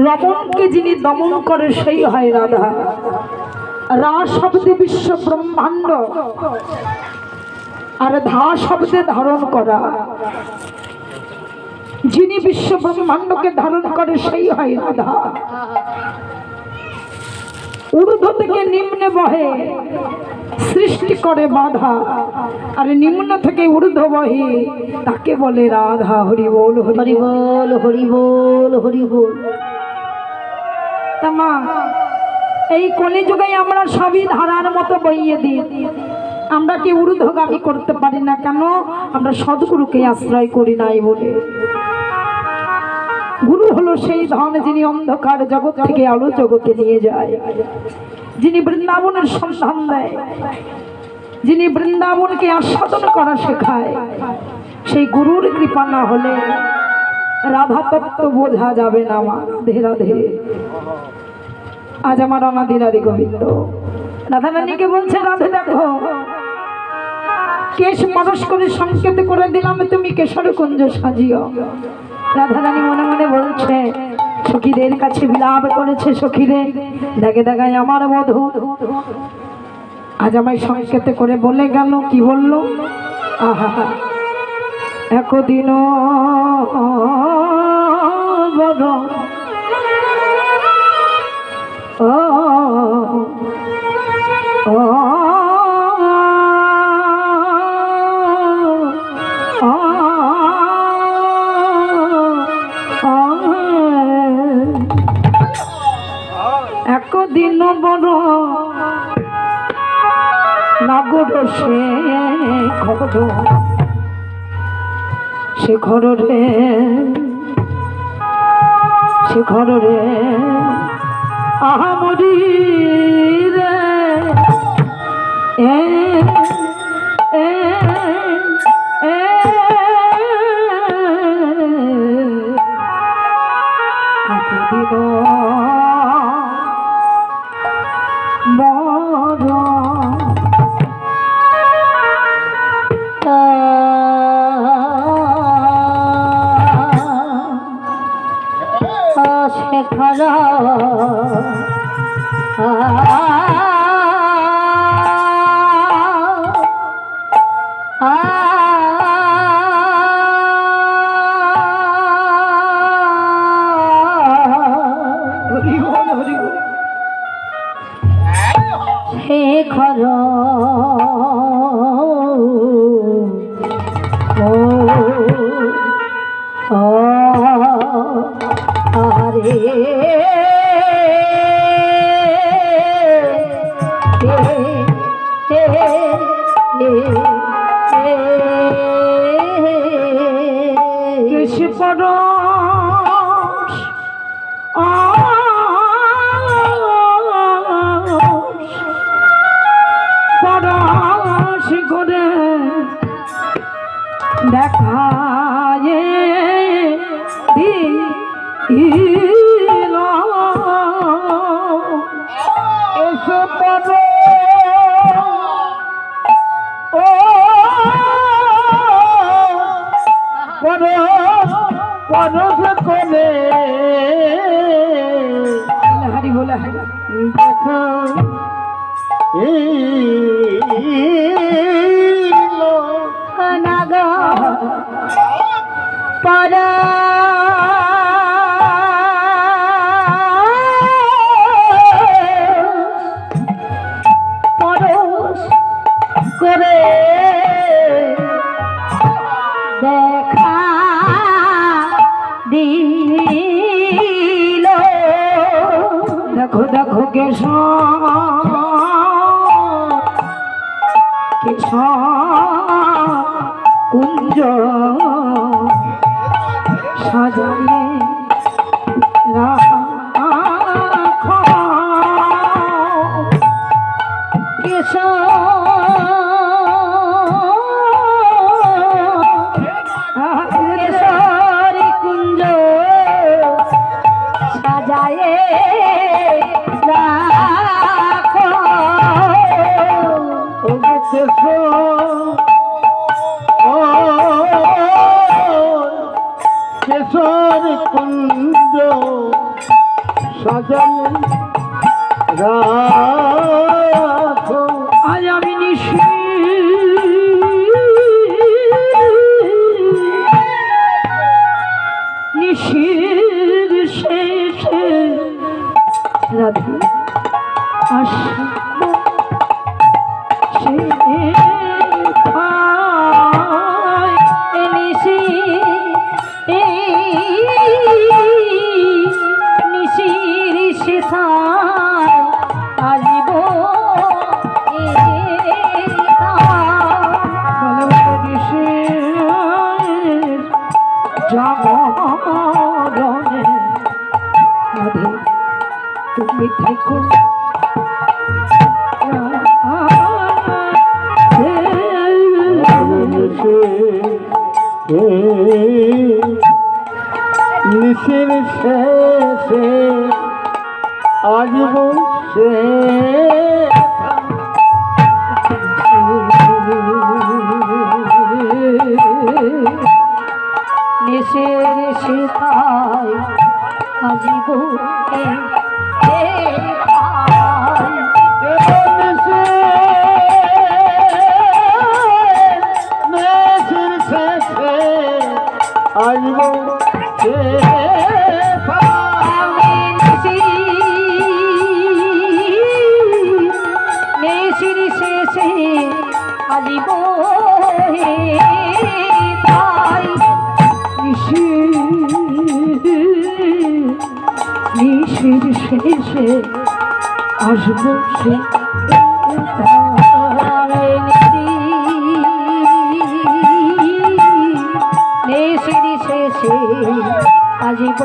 রমণকে যিনি দমন করে সেই হয় রাধা। রা শব্দে বিশ্ব ব্রহ্মাণ্ড, আর ধা শব্দে ধারণ করা। যিনি বিশ্ব ব্রহ্মাণ্ডকে ধারণ করে সেই হয় রাধা। ঊর্ধ্ব থেকে নিম্নে বহে, সৃষ্টি করে বাধা, আর নিম্ন থেকে ঊর্ধ্ব বহে, তাকে বলে রাধা। হরি বল হরি বল হরি বল হরি বল। মা, এই কলিযুগে আমরা সবই ধারার মতো বইয়ে দিই, আমরা কি ঊর্ধ্বগামী করতে পারি না কেন? আমরা সদ্গুরুকে আশ্রয় করি নাই বলে। গুরু হলো সেই ধন যিনি অন্ধকার জগৎ থেকে আলো জগতে নিয়ে যায়, যিনি বৃন্দাবনের সন্ধান দেয়, যিনি বৃন্দাবনকে আস্বাদন করা শেখায়। সেই গুরুর কৃপা না হলে রাধা তত্ত্ব বোঝা যাবে না। মা রাধে রাধে। আজ আমার অনাদি রাধে গোবিন্দ রাধা রানীকে বলছে, রাধে দেখো, কেশ পরশ করে সংকেত করে দিলাম, তুমি কেশর কুঞ্জ সাজিও। রাধা রানী মনে মনে বলছে, সখীদের কাছে বিলাপ করেছে, সখীরে দেখে দেখায় আমার বধূ আজ আমায় সংকেত করে বলে গেল। কি বলল? আহা, একদিন বড় ও ও একদিন বড় নাগর সে ঘর রে, সে ঘর রে আহামরি রে, এ এ এ ঘর আরে কৃষ্ণ পরশ পরশ করে দেখায় দিল এসে পড়ে ও পরশ করে হরি বলে দেখা নাগা পরা পরশ করে দেখা দিল। দেখো দেখো কেশ কেশ কুঞ্জ সাজায়ে রাখো কেশ কেশরী কুঞ্জ সাজায়ে রাখো কেশর কুঞ্জ রাখো আজ আমি নিশির শেষে রাধে আসবো সে জাগরণে রাধে তুমি থেকো নিশির শেষে আসব সে নিশের শিখায় আজিব আসব নিশির শেষে আজিব নিশির শেষে আসবো সে নিশির শেষে আজিব